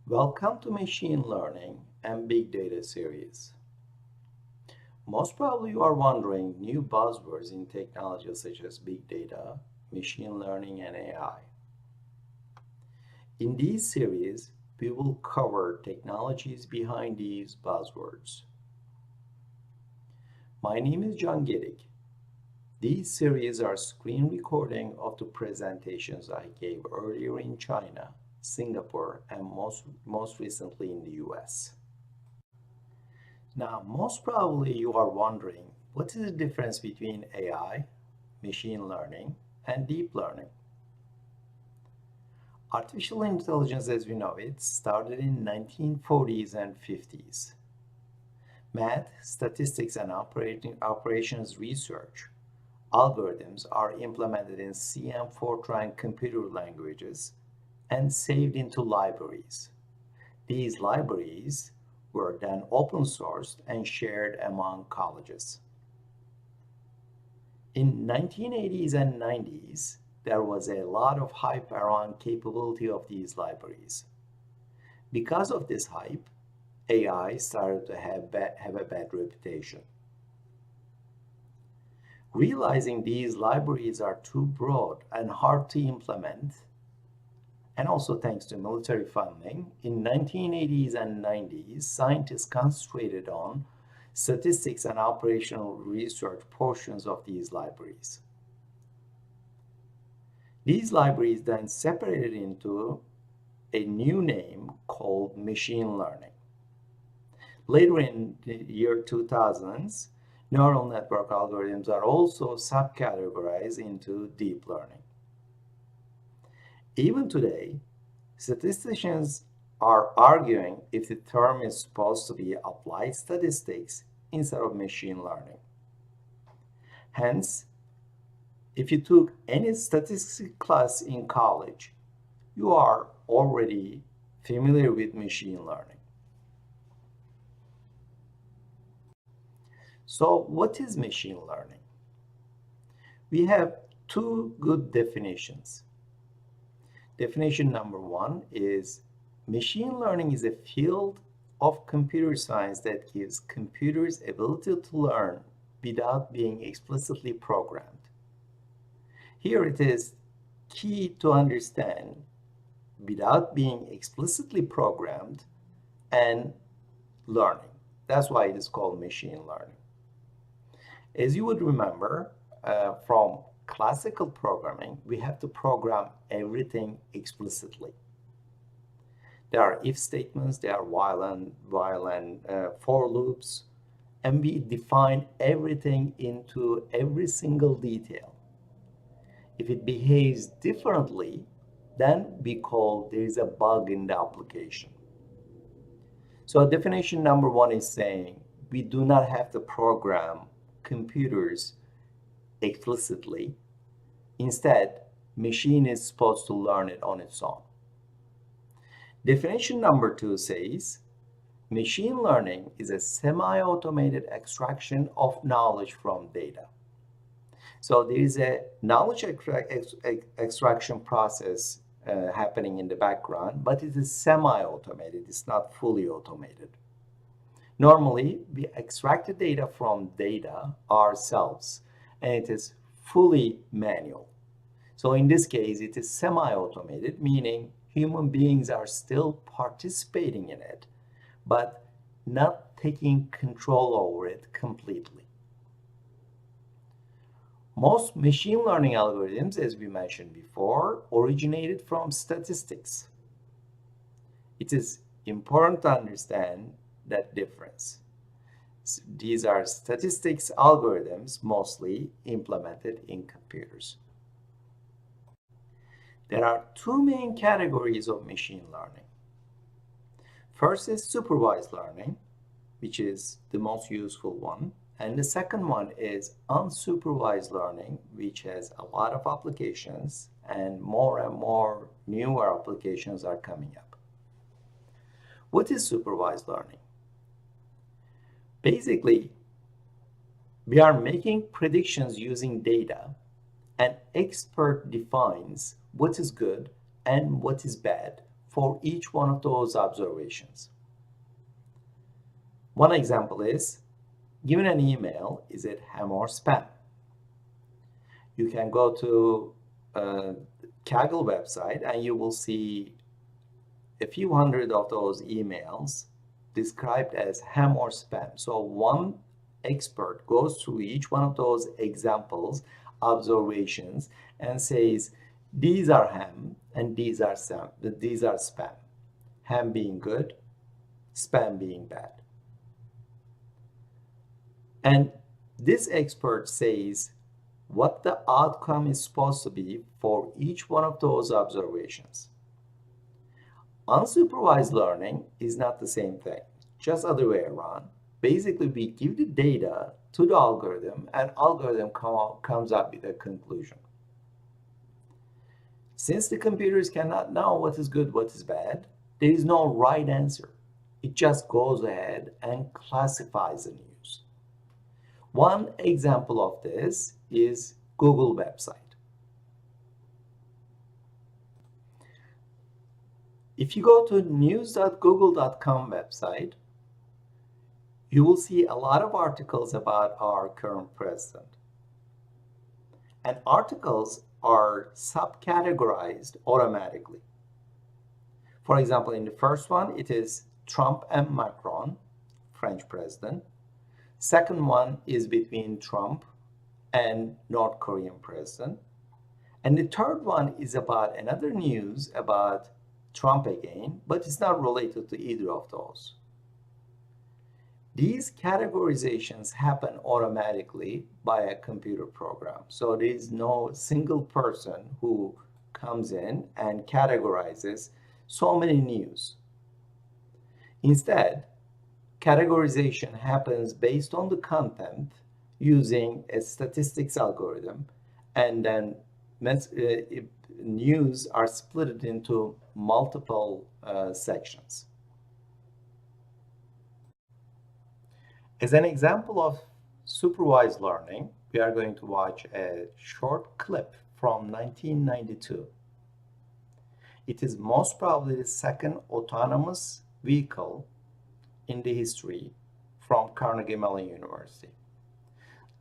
Welcome to Machine Learning and Big Data series. Most probably you are wondering new buzzwords in technology such as big data, machine learning, and AI. In this series, we will cover technologies behind these buzzwords. My name is John Giddick. These series are screen recording of the presentations I gave earlier in China, Singapore, and most recently in the US. Now, most probably you are wondering, what is the difference between AI, machine learning, and deep learning? Artificial intelligence as we know it started in 1940s and 50s. Math, statistics, and operations research algorithms are implemented in C and Fortran computer languages and saved into libraries. These libraries were then open sourced and shared among colleges. In 1980s and 90s, there was a lot of hype around capability of these libraries. Because of this hype, AI started to have a bad reputation. Realizing these libraries are too broad and hard to implement, and also thanks to military funding, in 1980s and 90s, scientists concentrated on statistics and operational research portions of these libraries. These libraries then separated into a new name called machine learning. Later in the year 2000s, neural network algorithms are also subcategorized into deep learning. Even today, statisticians are arguing if the term is supposed to be applied statistics instead of machine learning. Hence, if you took any statistics class in college, you are already familiar with machine learning. So, what is machine learning? We have two good definitions. Definition number one is machine learning is a field of computer science that gives computers ability to learn without being explicitly programmed. Here it is key to understand without being explicitly programmed and learning. That's why it is called machine learning. As you would remember from classical programming, we have to program everything explicitly. There are if statements, there are while and for loops, and we define everything into every single detail. If it behaves differently, then we call there is a bug in the application. So definition number one is saying we do not have to program computers explicitly. Instead, machine is supposed to learn it on its own. Definition number two says machine learning is a semi-automated extraction of knowledge from data. So there is a knowledge extraction process happening in the background, but it is semi-automated. It's not fully automated. Normally, we extract the data from data ourselves, and it is fully manual. So in this case, it is semi-automated, meaning human beings are still participating in it, but not taking control over it completely. Most machine learning algorithms, as we mentioned before, originated from statistics. It is important to understand that difference. These are statistics algorithms mostly implemented in computers. There are two main categories of machine learning. First is supervised learning, which is the most useful one. And the second one is unsupervised learning, which has a lot of applications, and more newer applications are coming up. What is supervised learning? Basically, we are making predictions using data. An expert defines what is good and what is bad for each one of those observations. One example is, given an email, is it ham or spam? You can go to Kaggle website and you will see a few hundred of those emails described as ham or spam. So one expert goes through each one of those examples, observations, and says, these are ham and these are spam. Ham being good, spam being bad. And this expert says what the outcome is supposed to be for each one of those observations. Unsupervised learning is not the same thing, just other way around. Basically, we give the data to the algorithm and algorithm comes up with a conclusion. Since the computers cannot know what is good, what is bad, there is no right answer. It just goes ahead and classifies the news. One example of this is Google website. If you go to news.google.com website, you will see a lot of articles about our current president. And articles are subcategorized automatically. For example, in the first one, it is Trump and Macron, French president. Second one is between Trump and North Korean president. And the third one is about another news about Trump again, but it's not related to either of those. These categorizations happen automatically by a computer program. So there is no single person who comes in and categorizes so many news. Instead, categorization happens based on the content using a statistics algorithm, and then news are split into multiple sections. As an example of supervised learning, we are going to watch a short clip from 1992. It is most probably the second autonomous vehicle in the history from Carnegie Mellon University.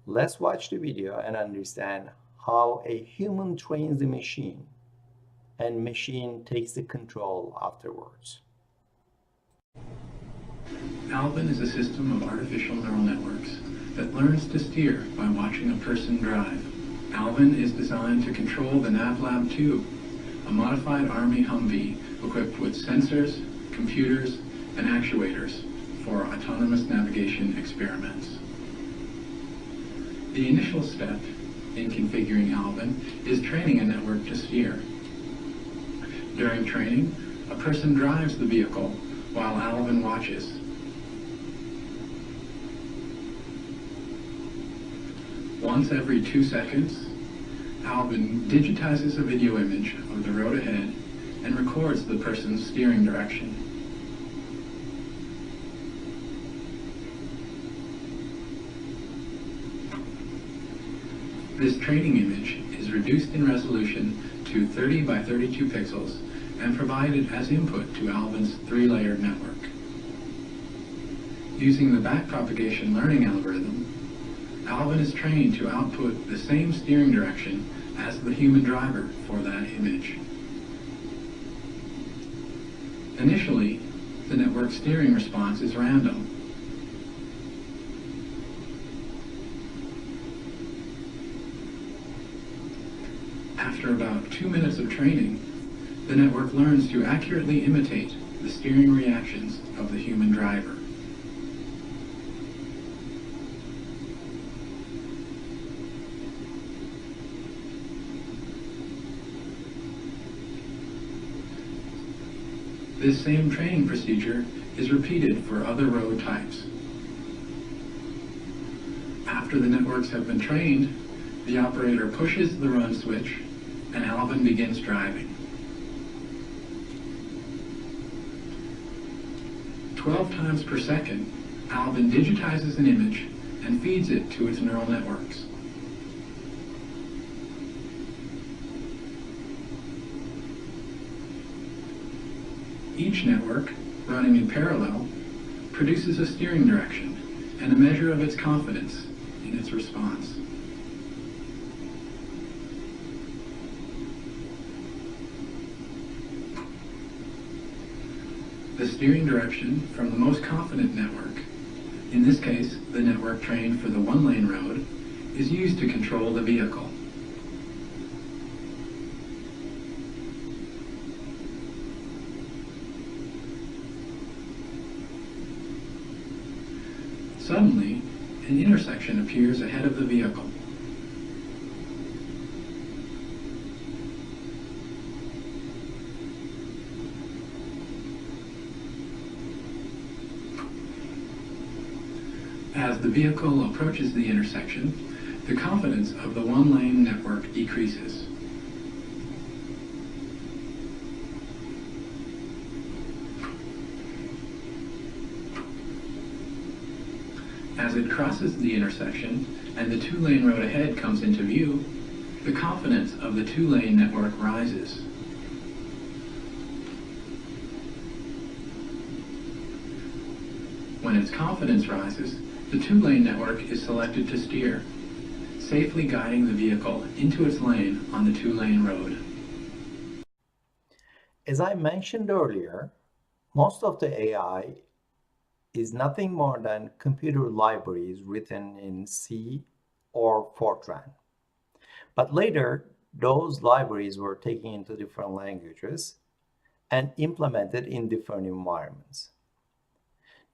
Let's watch the video and understand how a human trains the machine and machine takes the control afterwards. Alvin is a system of artificial neural networks that learns to steer by watching a person drive. Alvin is designed to control the NavLab 2, a modified Army Humvee equipped with sensors, computers, and actuators for autonomous navigation experiments. The initial step in configuring Alvin is training a network to steer. During training, a person drives the vehicle while Alvin watches. Once every 2 seconds, Alvin digitizes a video image of the road ahead and records the person's steering direction. This training image is reduced in resolution to 30 by 32 pixels and provided as input to Alvin's 3-layered network. Using the backpropagation learning algorithm, Alvin is trained to output the same steering direction as the human driver for that image. Initially, the network steering response is random. After about 2 minutes of training, the network learns to accurately imitate the steering reactions of the human driver. This same training procedure is repeated for other road types. After the networks have been trained, the operator pushes the run switch and Alvin begins driving. 12 times per second, Alvin digitizes an image and feeds it to its neural networks. Each network, running in parallel, produces a steering direction and a measure of its confidence in its response. The steering direction from the most confident network, in this case the network trained for the one-lane road, is used to control the vehicle. Suddenly, an intersection appears ahead of the vehicle. As the vehicle approaches the intersection, the confidence of the one-lane network decreases. As it crosses the intersection and the two-lane road ahead comes into view, the confidence of the two-lane network rises. When its confidence rises, the two-lane network is selected to steer, safely guiding the vehicle into its lane on the two-lane road. As I mentioned earlier, most of the AI is nothing more than computer libraries written in C or Fortran. But later, those libraries were taken into different languages and implemented in different environments.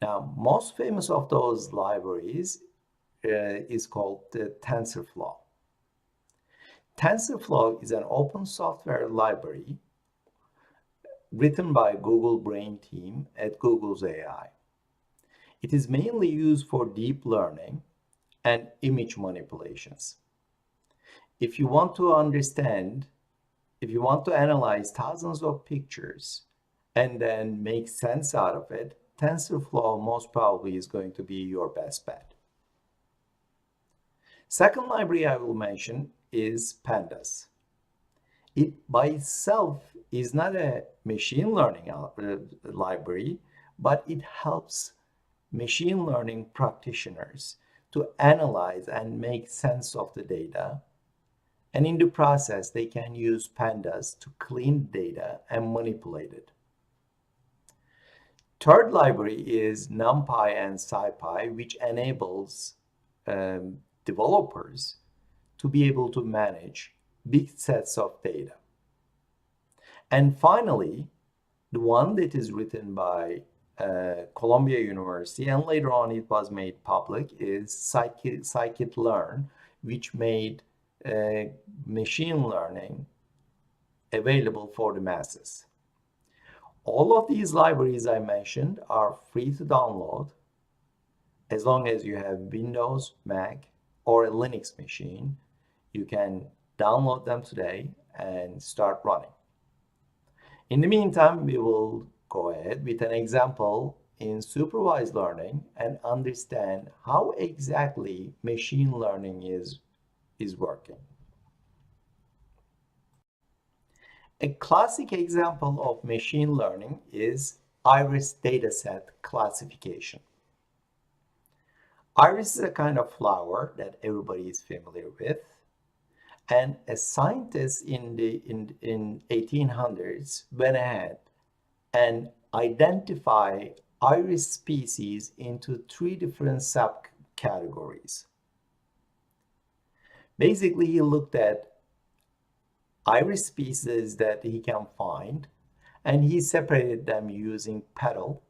Now, most famous of those libraries is called the TensorFlow. TensorFlow is an open software library written by Google Brain team at Google's AI. It is mainly used for deep learning and image manipulations. If you want to analyze thousands of pictures and then make sense out of it, TensorFlow most probably is going to be your best bet. Second library I will mention is Pandas. It by itself is not a machine learning library, but it helps machine learning practitioners to analyze and make sense of the data. And in the process, they can use Pandas to clean data and manipulate it. Third library is NumPy and SciPy, which enables developers to be able to manage big sets of data. And finally, the one that is written by Columbia University, and later on it was made public, is scikit-learn, which made machine learning available for the masses. All of these libraries I mentioned are free to download as long as you have Windows, Mac, or a Linux machine. You can download them today and start running. In the meantime, we will go ahead with an example in supervised learning and understand how exactly machine learning is working. A classic example of machine learning is iris dataset classification. Iris is a kind of flower that everybody is familiar with, and a scientist in 1800s went ahead and identified iris species into 3 different subcategories. Basically, he looked at iris species that he can find, and he separated them using petal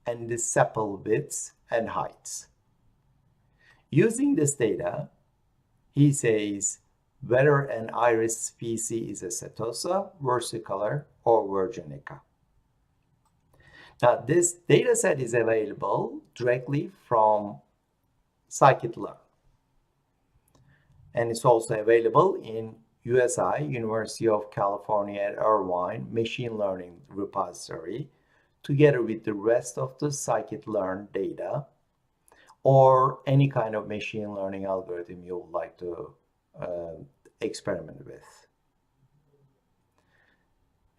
and the sepal widths and heights. Using this data, he says whether an iris species is a setosa, versicolor, or virginica. Now, this data set is available directly from scikit-learn, and it's also available in USI, University of California at Irvine, machine learning repository, together with the rest of the scikit-learn data, or any kind of machine learning algorithm you would like to experiment with.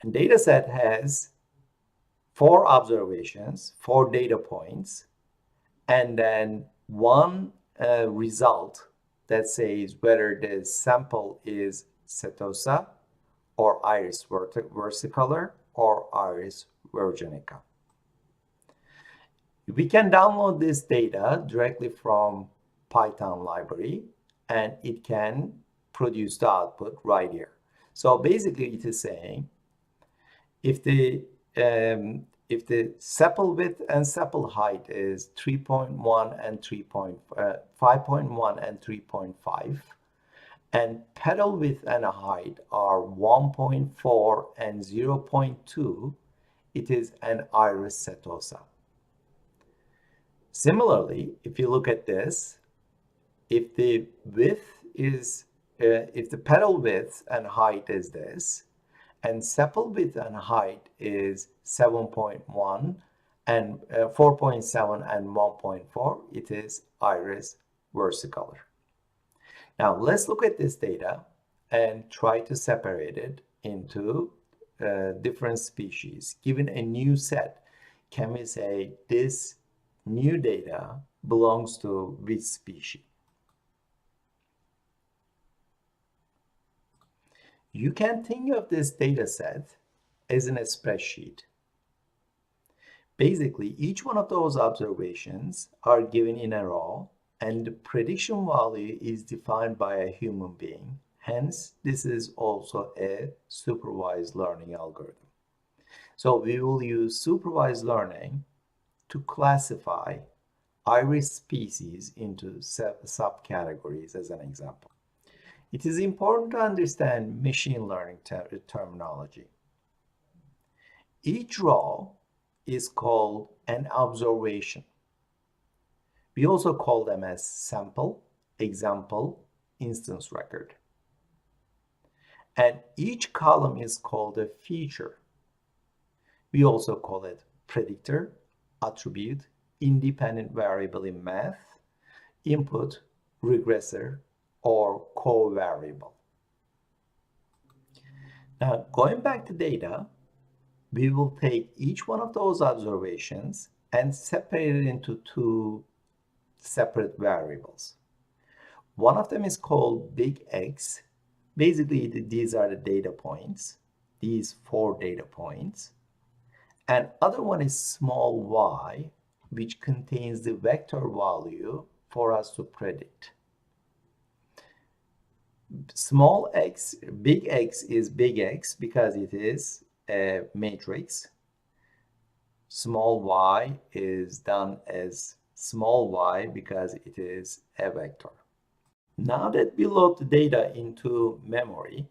And dataset has 4 observations, 4 data points, and then one result that says whether the sample is setosa or iris versicolor or iris virginica. We can download this data directly from Python library, and it can produce the output right here. So basically it is saying if the sepal width and sepal height is 3.1 and 5.1 and 3.5, and petal width and height are 1.4 and 0.2, it is an iris setosa. Similarly, if you look at this, if the petal width and height is this, and sepal width and height is 7.1 and 4.7 and 1.4, it is iris versicolor. Now let's look at this data and try to separate it into different species. Given a new set, can we say this new data belongs to which species? You can think of this data set as in a spreadsheet. Basically, each one of those observations are given in a row, and the prediction value is defined by a human being. Hence, this is also a supervised learning algorithm. So we will use supervised learning to classify iris species into subcategories as an example. It is important to understand machine learning terminology. Each row is called an observation. We also call them as sample, example, instance record. And each column is called a feature. We also call it predictor, attribute, independent variable in math, input, regressor, or covariable. Now, going back to data, we will take each one of those observations and separate it into 2 separate variables. One of them is called big X. Basically, these are the data points, these 4 data points. And other one is small y, which contains the vector value for us to predict. Small x, big X is big X because it is a matrix. Small y is done as small y because it is a vector. Now that we load the data into memory,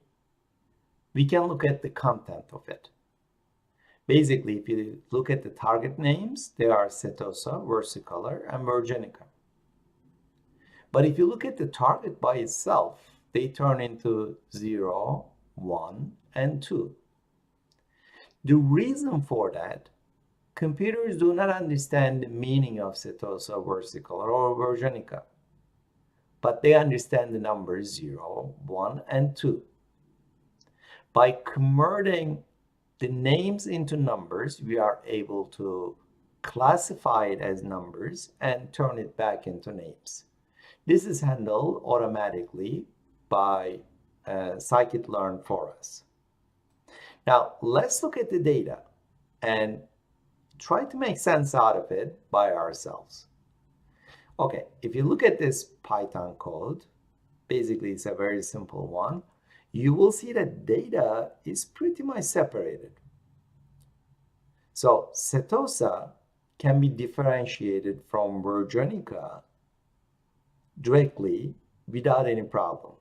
we can look at the content of it. Basically, if you look at the target names, they are setosa, versicolor, and virginica. But if you look at the target by itself, they turn into 0, 1, and 2. The reason for that, computers do not understand the meaning of setosa, versicolor, or virginica, but they understand the numbers 0, 1, and 2. By converting the names into numbers, we are able to classify it as numbers and turn it back into names. This is handled automatically by scikit-learn for us. Now, let's look at the data and try to make sense out of it by ourselves. Okay, if you look at this Python code, basically it's a very simple one. You will see that data is pretty much separated. So setosa can be differentiated from virginica directly without any problem.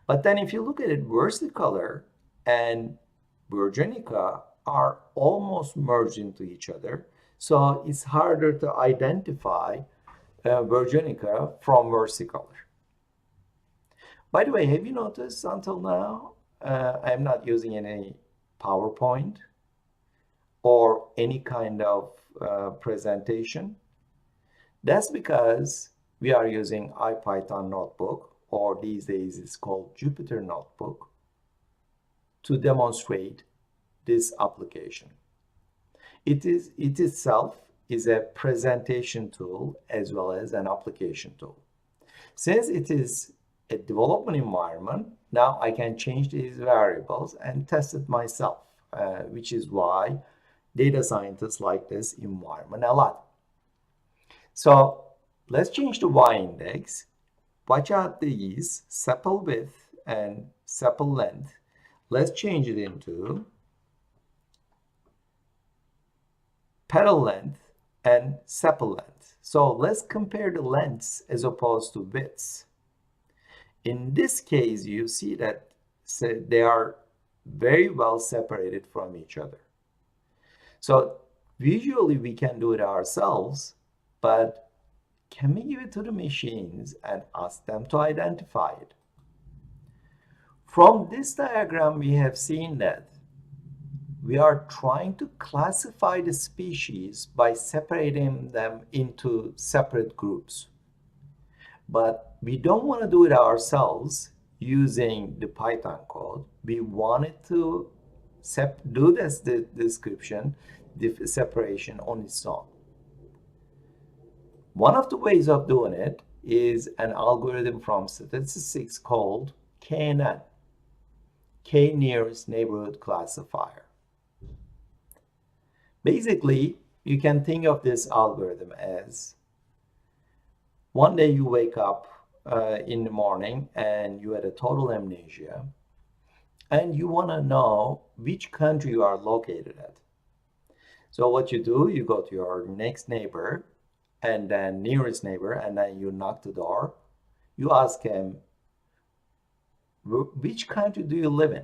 But then if you look at it, versicolor and virginica are almost merged into each other. So it's harder to identify virginica from versicolor. By the way, have you noticed until now, I'm not using any PowerPoint or any kind of presentation? That's because we are using IPython Notebook, or these days it's called Jupyter Notebook, to demonstrate this application. it itself is a presentation tool as well as an application tool. Since it is a development environment, now I can change these variables and test it myself, which is why data scientists like this environment a lot. So let's change the y-index. Watch out these sepal width and sepal length. Let's change it into petal length and sepal length. So let's compare the lengths as opposed to widths. In this case, you see that they are very well separated from each other. So visually we can do it ourselves, but can we give it to the machines and ask them to identify it? From this diagram, we have seen that we are trying to classify the species by separating them into separate groups. But we don't want to do it ourselves using the Python code. We wanted to do this description, the separation on its own. One of the ways of doing it is an algorithm from statistics called KNN, K-nearest neighborhood classifier. Basically, you can think of this algorithm as one day you wake up in the morning and you had a total amnesia and you want to know which country you are located at. So what you do, you go to your next neighbor and then nearest neighbor, and then you knock the door. You ask him, which country do you live in?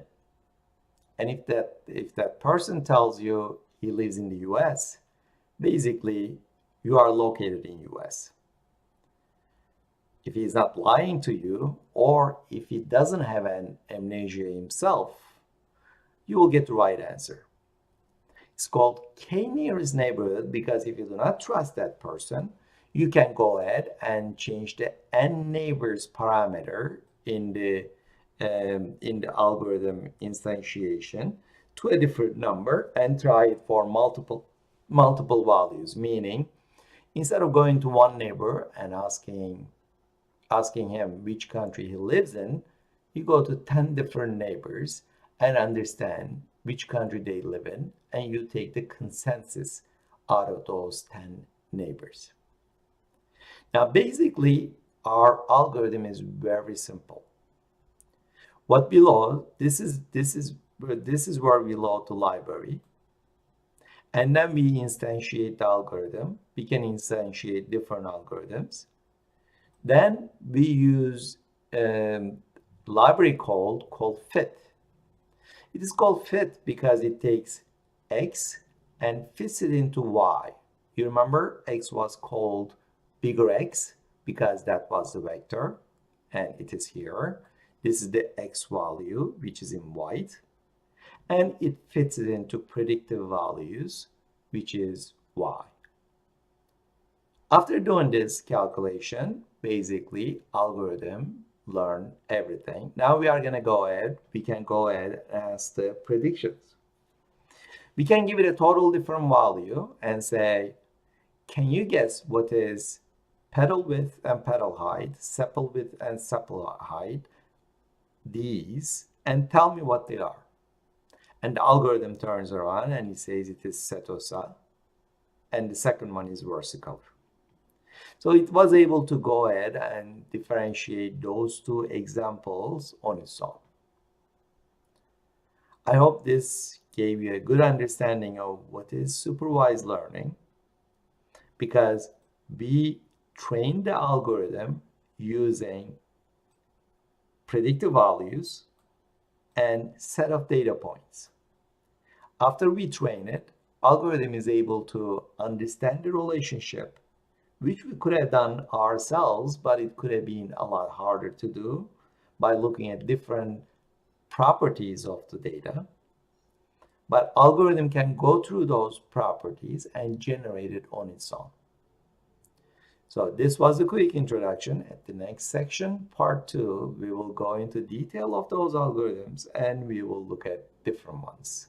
And if that person tells you he lives in the US, basically you are located in US. If he's not lying to you, or if he doesn't have an amnesia himself, you will get the right answer. It's called K-nearest neighborhood because if you do not trust that person, you can go ahead and change the n neighbors parameter in the algorithm instantiation to a different number and try it for multiple values. Meaning, instead of going to one neighbor and asking him which country he lives in, you go to 10 different neighbors and understand which country they live in, and you take the consensus out of those 10 neighbors. Now, basically, our algorithm is very simple. What we load, this is where we load the library, and then we instantiate the algorithm. We can instantiate different algorithms. Then we use library called fit. It is called fit because it takes x and fits it into y. You remember x was called bigger X because that was the vector, and it is here. This is the X value, which is in white, and it fits it into predictive values, which is Y. After doing this calculation, basically algorithm learn everything. Now we can go ahead and ask the predictions. We can give it a total different value and say, can you guess what is petal width and petal height, sepal width and sepal height, these, and tell me what they are. And the algorithm turns around and he says it is setosa, and the second one is versicolor. So it was able to go ahead and differentiate those two examples on its own. I hope this gave you a good understanding of what is supervised learning, because we trained the algorithm using predictive values and set of data points. After we train it, algorithm is able to understand the relationship, which we could have done ourselves, but it could have been a lot harder to do by looking at different properties of the data. But algorithm can go through those properties and generate it on its own. So this was a quick introduction. At the next section, part 2, we will go into detail of those algorithms and we will look at different ones.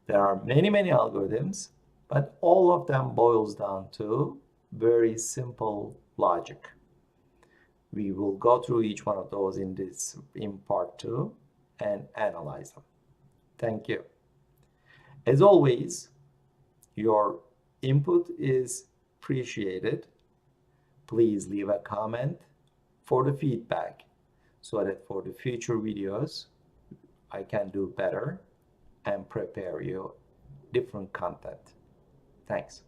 There are many algorithms, But all of them boils down to very simple logic. We will go through each one of those in part 2 and analyze them. Thank you. As always, your input is appreciated. Please leave a comment for the feedback so that for the future videos I can do better and prepare you different content. Thanks.